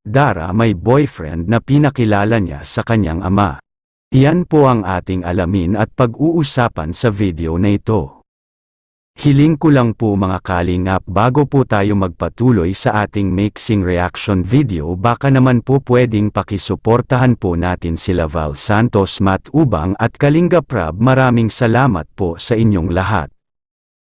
Dara may boyfriend na pinakilala niya sa kanyang ama. Iyan po ang ating alamin at pag-uusapan sa video na ito. Hiling ko lang po mga kalingap bago po tayo magpatuloy sa ating mixing reaction video, baka naman po pwedeng pakisuportahan po natin sila Val Santos, Matt Ubang at Kalinga Prab. Maraming salamat po sa inyong lahat.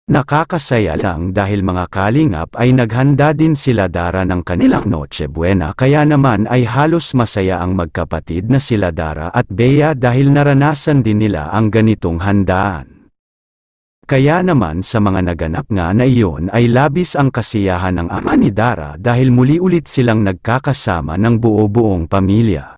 Nakakasaya lang dahil mga kalingap ay naghanda din sila Dara ng kanilang Noche Buena, kaya naman ay halos masaya ang magkapatid na sila Dara at Bea dahil naranasan din nila ang ganitong handaan. Kaya naman sa mga naganap nga na iyon ay labis ang kasiyahan ng ama ni Dara dahil muli ulit silang nagkakasama ng buo-buong pamilya.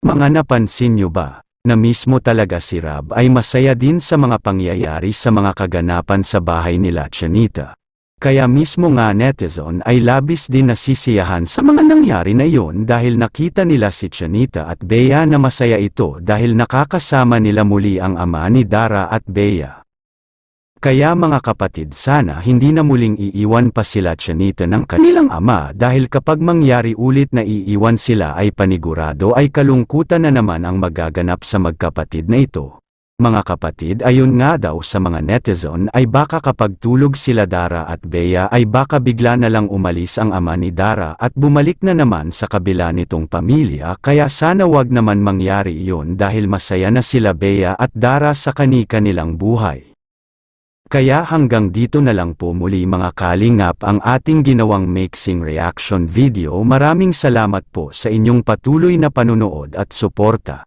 Mga napansin nyo ba na mismo talaga si Rab ay masaya din sa mga pangyayari sa mga kaganapan sa bahay nila Chanita. Kaya mismo nga netizen ay labis din nasisiyahan sa mga nangyari na iyon dahil nakita nila si Chanita at Bea na masaya ito dahil nakakasama nila muli ang ama ni Dara at Bea. Kaya mga kapatid, sana hindi na muling iiwan pa sila Chanita ng kanilang ama dahil kapag mangyari ulit na iiwan sila ay panigurado ay kalungkutan na naman ang magaganap sa magkapatid na ito. Mga kapatid, ayon nga daw sa mga netizen ay baka kapag tulog sila Dara at Bea ay baka bigla na lang umalis ang ama ni Dara at bumalik na naman sa kabila nitong pamilya, kaya sana wag naman mangyari iyon dahil masaya na sila Bea at Dara sa kani-kanilang buhay. Kaya hanggang dito na lang po muli mga kalingap ang ating ginawang mixing reaction video. Maraming salamat po sa inyong patuloy na panunood at suporta.